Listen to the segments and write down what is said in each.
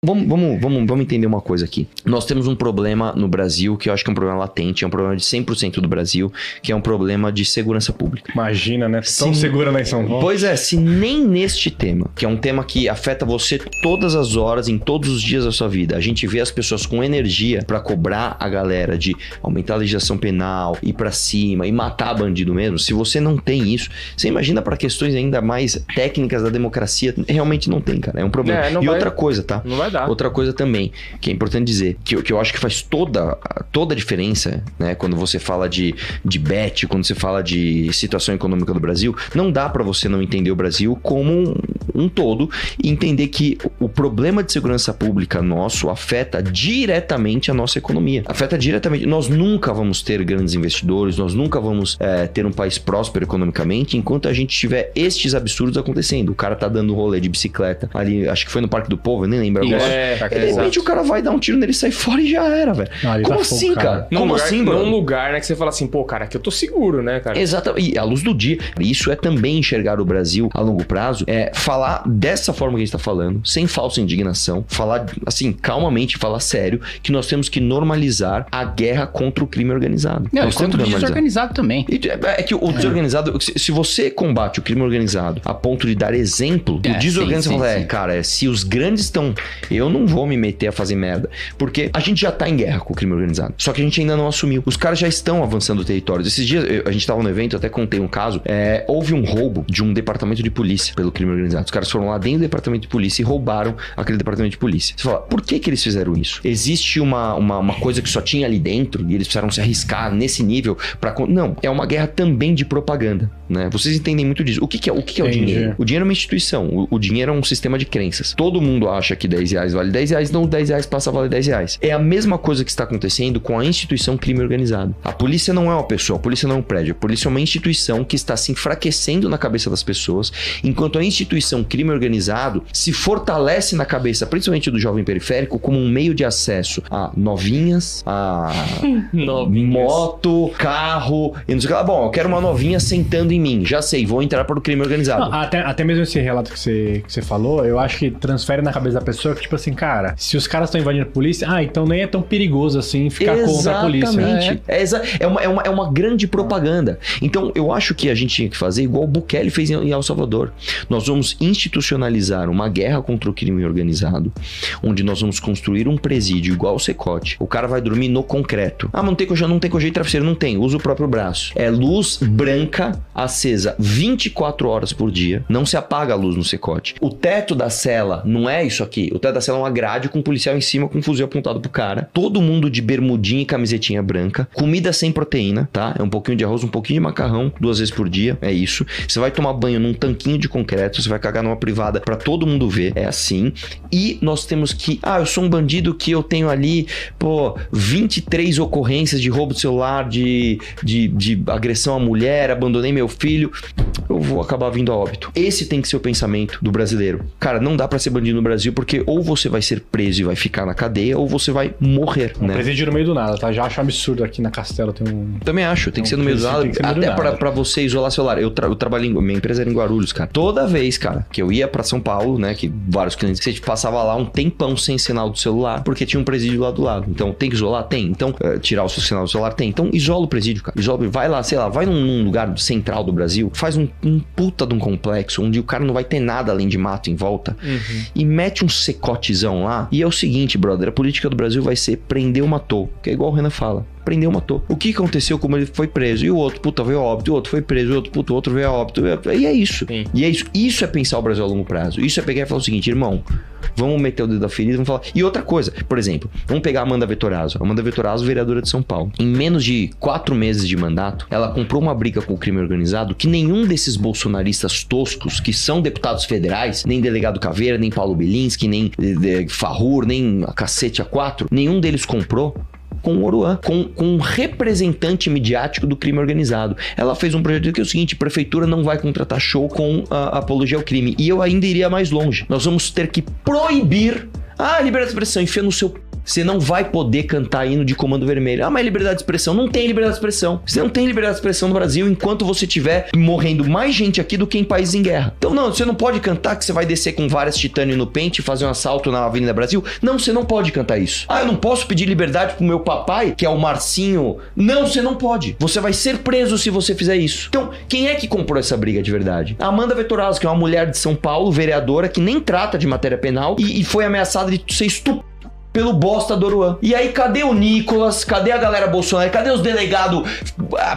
Vamos entender uma coisa aqui. Nós temos um problema no Brasil, que eu acho que é um problema latente, é um problema de 100% do Brasil, que é um problema de segurança pública. Imagina, né? Tão segura lá em São Paulo. Pois é, se nem neste tema, que é um tema que afeta você todas as horas, em todos os dias da sua vida, a gente vê as pessoas com energia pra cobrar a galera de aumentar a legislação penal, ir pra cima e matar bandido mesmo, se você não tem isso, você imagina pra questões ainda mais técnicas da democracia, realmente não tem, cara. É um problema. Outra coisa, tá? Não vai dar. Outra coisa também, que é importante dizer, que eu acho que faz toda a diferença, né? Quando você fala de bet, quando você fala de situação econômica do Brasil, não dá pra você não entender o Brasil como um todo e entender que o problema de segurança pública nosso afeta diretamente a nossa economia. Afeta diretamente. Nós nunca vamos ter grandes investidores, nós nunca vamos ter um país próspero economicamente enquanto a gente tiver estes absurdos acontecendo. O cara tá dando um rolê de bicicleta ali, acho que foi no Parque do Povo, eu nem lembro agora. De repente o cara vai dar um tiro nele, sai fora e já era, velho. Como assim, cara? Como assim, bro? Num lugar, né, que você fala assim, pô, cara, aqui eu tô seguro, né, cara? Exatamente. E à luz do dia. Isso é também enxergar o Brasil a longo prazo, falar dessa forma que a gente tá falando, sem falsa indignação, falar, assim, calmamente, falar sério, que nós temos que normalizar a guerra contra o crime organizado. Não, contra o desorganizado também. É que o desorganizado, se você combate o crime organizado a ponto de dar exemplo, o desorganizado fala, cara, se os grandes estão... Eu não vou me meter a fazer merda. Porque a gente já tá em guerra com o crime organizado. Só que a gente ainda não assumiu. Os caras já estão avançando territórios. Esses dias, a gente tava no evento, eu até contei um caso. Houve um roubo de um departamento de polícia pelo crime organizado. Os caras foram lá dentro do departamento de polícia e roubaram aquele departamento de polícia. Você fala, por que eles fizeram isso? Existe uma coisa que só tinha ali dentro e eles precisaram se arriscar nesse nível pra... Não, é uma guerra também de propaganda, né? Vocês entendem muito disso. O que é o dinheiro? O dinheiro é uma instituição. O dinheiro é um sistema de crenças. Todo mundo acha que 10 reais vale 10 reais, não 10 reais passa a valer 10 reais. É a mesma coisa que está acontecendo com a instituição crime organizado. A polícia não é uma pessoa, a polícia não é um prédio. A polícia é uma instituição que está se enfraquecendo na cabeça das pessoas, enquanto a instituição crime organizado se fortalece na cabeça, principalmente do jovem periférico, como um meio de acesso a novinhas, a moto, carro, e não sei o que lá. Bom, eu quero uma novinha sentando em mim. Já sei, vou entrar para o crime organizado. Não, até mesmo esse relato que você falou, eu acho que transfere na cabeça da pessoa que, tipo assim, cara, se os caras estão invadindo a polícia, então nem é tão perigoso assim ficar contra a polícia. É uma grande propaganda. Então, eu acho que a gente tinha que fazer igual o Bukele fez em El Salvador. Nós vamos institucionalizar uma guerra contra o crime organizado, onde nós vamos construir um presídio igual o Secote. O cara vai dormir no concreto. Mas não tem com jeito travesseiro. Não tem, usa o próprio braço. É luz branca acesa 24 horas por dia. Não se apaga a luz no Secote. O teto da cela não é isso aqui. O teto da cela é uma grade com um policial em cima com um fuzil apontado pro cara. Todo mundo de bermudinha e camisetinha branca. Comida sem proteína, tá? É um pouquinho de arroz, um pouquinho de macarrão, 2 vezes por dia. É isso. Você vai tomar banho num tanquinho de concreto, você vai cagar numa privada pra todo mundo ver. É assim. E nós temos que... eu sou um bandido que eu tenho ali, 23 ocorrências de roubo de celular, de agressão à mulher, abandonei meu filho. Eu vou acabar vindo a óbito. Esse tem que ser o pensamento do brasileiro. Cara, não dá pra ser bandido no Brasil, porque ou você vai ser preso e vai ficar na cadeia, ou você vai morrer, né? Presídio no meio do nada, tá? Já acho absurdo aqui na Castelo tem um... Também acho, tem que ser no meio do nada. Até pra você isolar celular. Eu trabalho minha empresa era em Guarulhos, cara. Toda vez, cara, que eu ia pra São Paulo, né, que vários clientes, você passava lá um tempão sem sinal do celular, porque tinha um presídio lá do lado. Então, tem que isolar? Tem. Então, tirar o seu sinal do celular? Tem. Então, isola o presídio, cara. Vai lá, sei lá, vai num lugar central do Brasil, faz um puta de um complexo, onde o cara não vai ter nada além de mato em volta, e mete um secotezão lá, e é o seguinte, brother, a política do Brasil vai ser prendeu, matou, que é igual o Renan fala. Prendeu, matou. O que aconteceu? Como ele foi preso? E o outro, veio a óbito. O outro foi preso. O outro veio a óbito. E é isso. Sim. E é isso. Isso é pensar o Brasil a longo prazo. Isso é pegar e falar o seguinte, irmão, vamos meter o dedo da ferida, vamos falar. E outra coisa, por exemplo, vamos pegar a Amanda Vettorazzo. Amanda Vettorazzo, vereadora de São Paulo. Em menos de 4 meses de mandato, ela comprou uma briga com o crime organizado que nenhum desses bolsonaristas toscos, que são deputados federais, nem delegado Caveira, nem Paulo Bilinski, nem Farrur, nem a cacete A4, nenhum deles comprou com o Oruan, com um representante midiático do crime organizado. Ela fez um projeto que é o seguinte: prefeitura não vai contratar show com apologia ao crime. E eu ainda iria mais longe. Nós vamos ter que proibir liberdade de expressão, enfia no seu Você não vai poder cantar hino de Comando Vermelho. Ah, mas liberdade de expressão. Não tem liberdade de expressão. Você não tem liberdade de expressão no Brasil enquanto você tiver morrendo mais gente aqui do que em países em guerra. Então, não, você não pode cantar que você vai descer com várias titânio no pente e fazer um assalto na Avenida Brasil. Não, você não pode cantar isso. Ah, eu não posso pedir liberdade pro meu papai, que é o Marcinho. Não, você não pode. Você vai ser preso se você fizer isso. Então, quem é que comprou essa briga de verdade? A Amanda Vettorazzo, que é uma mulher de São Paulo, vereadora, que nem trata de matéria penal e foi ameaçada de ser estuprada pelo bosta do Oruan. E aí, cadê o Nicolas? Cadê a galera Bolsonaro? Cadê os delegados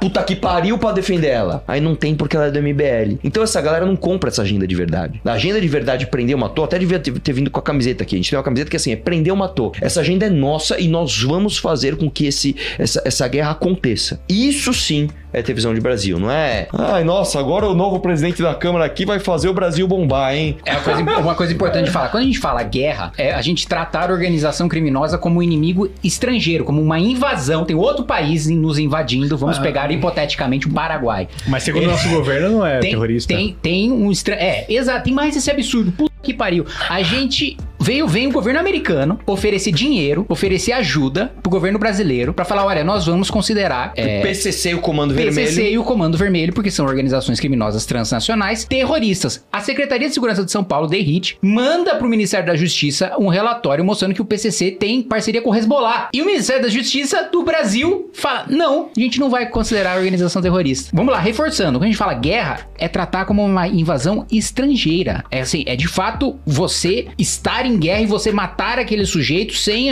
puta que pariu pra defender ela? Aí não tem porque ela é do MBL. Então essa galera não compra essa agenda de verdade. A agenda de verdade prendeu, matou, até devia ter vindo com a camiseta aqui. A gente tem uma camiseta que assim, é prendeu, matou. Essa agenda é nossa e nós vamos fazer com que essa guerra aconteça. Isso sim é ter visão de Brasil, não é? Ai, nossa, agora o novo presidente da Câmara aqui vai fazer o Brasil bombar, hein? É uma coisa importante de falar. Quando a gente fala guerra, a gente tratar a organização criminosa como um inimigo estrangeiro, como uma invasão. Tem outro país nos invadindo. Vamos pegar hipoteticamente o Paraguai. Mas segundo o nosso governo não é terrorista. Tem um exato. Tem mais esse absurdo. Puta que pariu. A gente vem o governo americano oferecer dinheiro, oferecer ajuda pro governo brasileiro pra falar, olha, nós vamos considerar o PCC e o Comando Vermelho. PCC e o Comando Vermelho, porque são organizações criminosas transnacionais terroristas. A Secretaria de Segurança de São Paulo, DERIT, manda pro Ministério da Justiça um relatório mostrando que o PCC tem parceria com o Hezbollah. E o Ministério da Justiça do Brasil fala, não, a gente não vai considerar a organização terrorista. Vamos lá, reforçando, quando a gente fala guerra, é tratar como uma invasão estrangeira. É assim, é de fato você estar em guerra e você matar aquele sujeito sem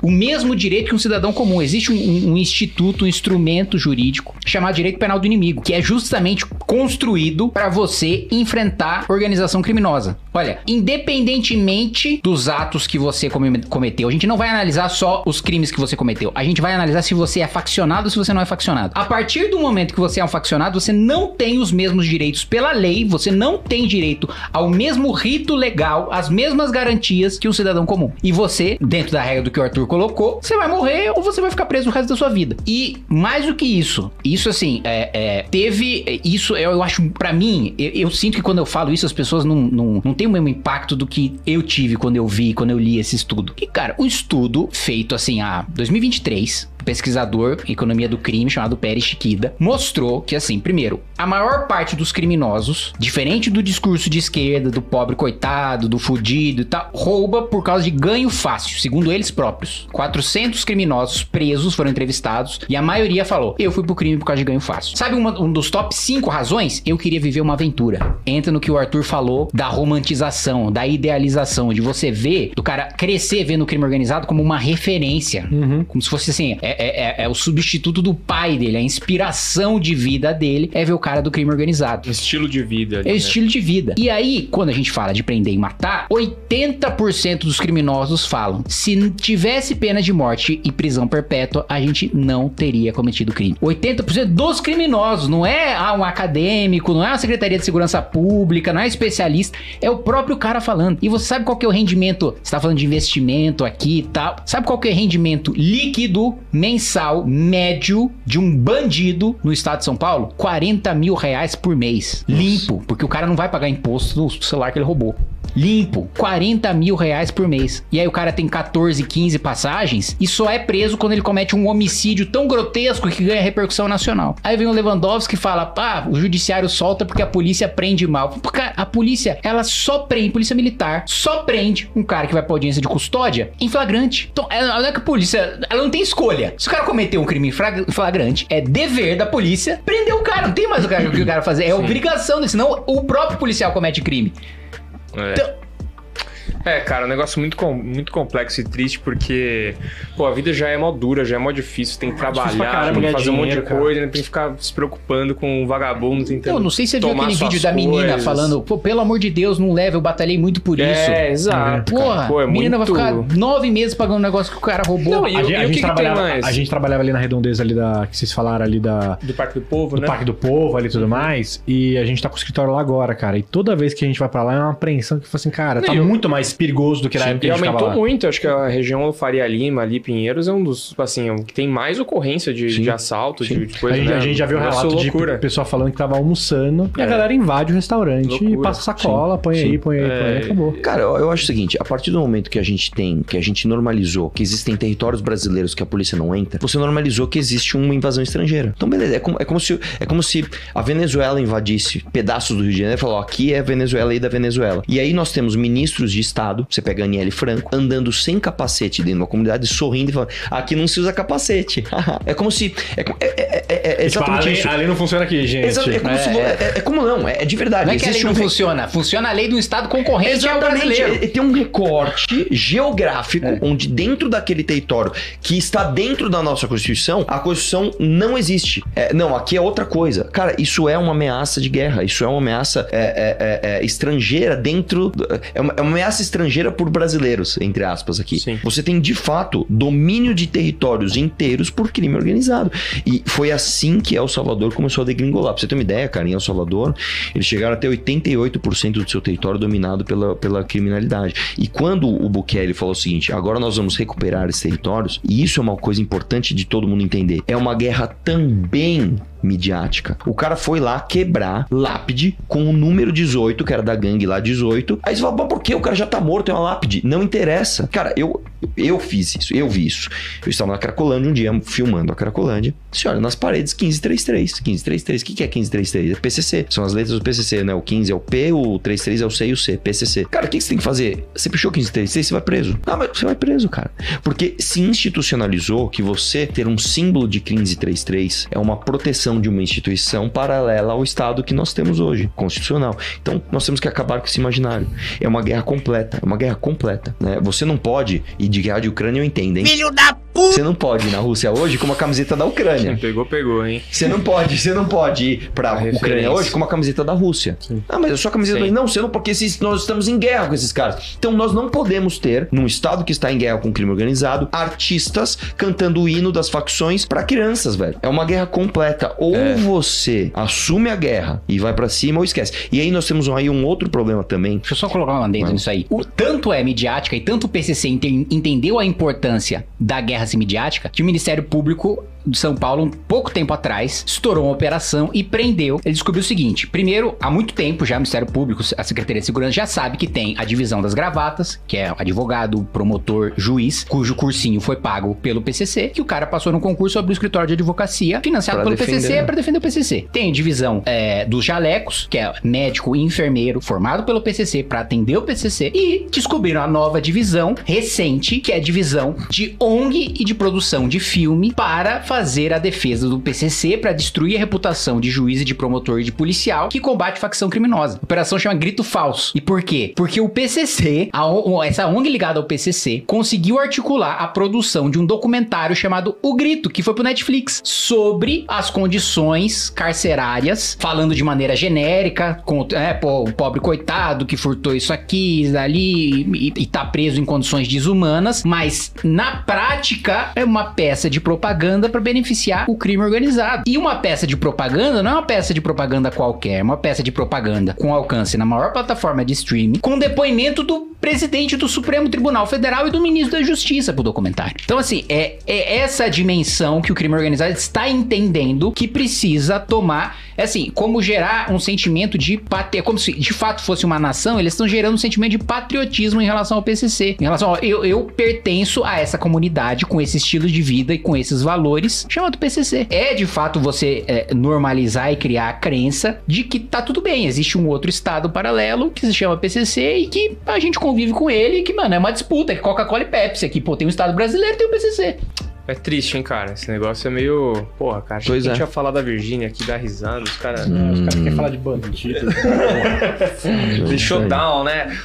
o mesmo direito que um cidadão comum. Existe um instituto, um instrumento jurídico chamado direito penal do inimigo, que é justamente construído para você enfrentar organização criminosa. Olha, independentemente dos atos que você cometeu, a gente não vai analisar só os crimes que você cometeu, a gente vai analisar se você é faccionado ou se você não é faccionado. A partir do momento que você é um faccionado, você não tem os mesmos direitos pela lei, você não tem direito ao mesmo rito legal, às mesmas garantias que um cidadão comum. E você, dentro da regra do que o Arthur colocou, você vai morrer ou você vai ficar preso o resto da sua vida. E mais do que isso assim, teve isso, eu acho, pra mim, eu sinto que quando eu falo isso, as pessoas não têm o mesmo impacto do que eu tive quando eu li esse estudo. E, cara, um estudo feito, assim, 2023, pesquisador em economia do crime chamado Pérez Chiquida, mostrou que, assim, primeiro, a maior parte dos criminosos, diferente do discurso de esquerda, do pobre coitado, do fudido e tal, rouba por causa de ganho fácil, segundo eles próprios. 400 criminosos presos foram entrevistados e a maioria falou, eu fui pro crime por causa de ganho fácil. Sabe um dos top 5 razões? Eu queria viver uma aventura. Entra no que o Arthur falou da romantização, da idealização, de você ver, do cara crescer vendo o crime organizado como uma referência. Como se fosse assim, é o substituto do pai dele, a inspiração de vida dele é ver o cara do crime organizado. Estilo de vida. É o estilo de vida. E aí, quando a gente fala de prender e matar, 80% dos criminosos falam, se tivesse pena de morte e prisão perpétua, a gente não teria cometido crime. 80% dos criminosos, não é um acadêmico, não é a Secretaria de Segurança Pública, não é especialista, é o próprio cara falando. E você sabe qual que é o rendimento? Você tá falando de investimento aqui e tal. Sabe qual que é o rendimento líquido mensal médio de um bandido no estado de São Paulo? 40 mil reais por mês. Nossa. Limpo, porque o cara não vai pagar imposto no celular que ele roubou. Limpo, 40 mil reais por mês. E aí o cara tem 14, 15 passagens e só é preso quando ele comete um homicídio tão grotesco que ganha repercussão nacional. Aí vem o Lewandowski e fala, o judiciário solta porque a polícia prende mal. Cara, a polícia, ela só prende, polícia militar, só prende um cara que vai pra audiência de custódia em flagrante. Então, não é que a polícia, ela não tem escolha. Se o cara cometeu um crime em flagrante, é dever da polícia prender o cara. Não tem mais o que o cara fazer. É obrigação dele, senão o próprio policial comete crime. Então, cara, um negócio muito complexo e triste, porque, a vida já é mó dura, já é mó difícil, tem que trabalhar, tem que fazer um monte de coisa, né? Tem que ficar se preocupando com um vagabundo, tentando. Eu não sei se você viu aquele vídeo da menina falando, pelo amor de Deus, não leve, eu batalhei muito por isso. Exato. Porra, a menina vai ficar 9 meses pagando um negócio que o cara roubou. Não, a gente trabalhava ali na redondeza ali que vocês falaram ali do Parque do Povo, né? Do Parque do Povo ali e tudo mais, e a gente tá com o escritório lá agora, cara, e toda vez que a gente vai pra lá é uma apreensão que fala assim, cara, tá muito mais perigoso do que na época. E aumentou muito, acho que a região Faria Lima, ali, Pinheiros, é um dos, assim, que tem mais ocorrência de assalto, de coisa, a gente já viu relato de pessoa falando que tava almoçando e a galera invade o restaurante e passa sacola, põe aí, acabou. Cara, eu acho o seguinte, a partir do momento que a gente normalizou que existem territórios brasileiros que a polícia não entra, você normalizou que existe uma invasão estrangeira. Então, beleza, é como se a Venezuela invadisse pedaços do Rio de Janeiro e falou, aqui é Venezuela e da Venezuela. E aí nós temos ministros de Estado, você pega Aniele Franco, andando sem capacete dentro de uma comunidade, sorrindo e falando, aqui não se usa capacete. É como se... É exatamente isso. A lei não funciona aqui, gente. É como não, é de verdade. Não é que a lei não funciona, funciona a lei do Estado concorrente ao brasileiro. Tem um recorte geográfico onde dentro daquele território que está dentro da nossa Constituição, a Constituição não existe. Não, aqui é outra coisa. Cara, isso é uma ameaça de guerra, isso é uma ameaça estrangeira dentro... É uma ameaça estrangeira por brasileiros, entre aspas aqui. Sim. Você tem, de fato, domínio de territórios inteiros por crime organizado. E foi assim que El Salvador começou a degringolar. Pra você ter uma ideia, cara, em El Salvador, eles chegaram a ter 88% do seu território dominado pela criminalidade. E quando o Bukele falou o seguinte, agora nós vamos recuperar esses territórios, e isso é uma coisa importante de todo mundo entender, é uma guerra também midiática. O cara foi lá quebrar lápide com o número 18, que era da gangue lá 18. Aí você fala, por que? O cara já tá morto, é uma lápide. Não interessa. Cara, eu fiz isso, eu vi isso. Eu estava na Cracolândia um dia, filmando a Cracolândia. Você olha nas paredes, 1533. 1533, o que é 1533? É PCC. São as letras do PCC, né? O 15 é o P, o 33 é o C e o C. PCC. Cara, o que você tem que fazer? Você pichou 1533, você vai preso. Ah, mas você vai preso, cara. Porque se institucionalizou que você ter um símbolo de 1533 é uma proteção de uma instituição paralela ao Estado que nós temos hoje, constitucional. Então, nós temos que acabar com esse imaginário. É uma guerra completa, né? Você não pode, e de guerra de Ucrânia eu entendo, hein? Filho da puta! Você não pode ir na Rússia hoje com uma camiseta da Ucrânia. Pegou, hein? Você não pode ir pra Ucrânia hoje com uma camiseta da Rússia. Sim. Ah, mas é só a camiseta da... Não, você não, porque nós estamos em guerra com esses caras. Então, nós não podemos ter, num Estado que está em guerra com o crime organizado, artistas cantando o hino das facções pra crianças, velho. É uma guerra completa. Ou você assume a guerra e vai pra cima ou esquece. E aí nós temos aí um outro problema também. Deixa eu só colocar uma dentro nisso aí. Tanto é midiática e tanto o PCC entendeu a importância da guerra ser midiática que o Ministério Público de São Paulo, um pouco tempo atrás, estourou uma operação e prendeu. Ele descobriu o seguinte: primeiro, há muito tempo já o Ministério Público, a Secretaria de Segurança já sabe que tem a divisão das gravatas, que é advogado, promotor, juiz, cujo cursinho foi pago pelo PCC, que o cara passou no concurso sobre o escritório de advocacia, financiado pelo PCC, para defender o PCC. Tem a divisão dos jalecos, que é médico e enfermeiro, formado pelo PCC para atender o PCC, e descobriram a nova divisão recente, que é a divisão de ONG e de produção de filme para fazer a defesa do PCC, para destruir a reputação de juiz e de promotor e de policial que combate facção criminosa. A operação chama Grito Falso. E por quê? Porque o PCC, essa ONG ligada ao PCC, conseguiu articular a produção de um documentário chamado O Grito, que foi pro Netflix, sobre as condições carcerárias, falando de maneira genérica, o pobre coitado que furtou isso aqui, isso ali, e tá preso em condições desumanas, mas na prática é uma peça de propaganda para beneficiar o crime organizado. E uma peça de propaganda não é uma peça de propaganda qualquer, é uma peça de propaganda com alcance na maior plataforma de streaming, com depoimento do presidente do Supremo Tribunal Federal e do ministro da Justiça pro documentário. Então, assim, é essa dimensão que o crime organizado está entendendo que precisa tomar, assim, como gerar um sentimento de como se de fato fosse uma nação, eles estão gerando um sentimento de patriotismo em relação ao PCC, em relação eu pertenço a essa comunidade com esse estilo de vida e com esses valores, chamado PCC. É de fato você normalizar e criar a crença de que tá tudo bem, existe um outro estado paralelo que se chama PCC e que a gente convive com ele e que, mano, é uma disputa, que Coca-Cola e Pepsi aqui, pô, tem um estado brasileiro e tem o PCC. É triste, hein, cara? Esse negócio é meio... Porra, cara, a gente ia falar da Virgínia aqui, dar risada, os caras... Os caras querem falar de bandido. De showdown, né?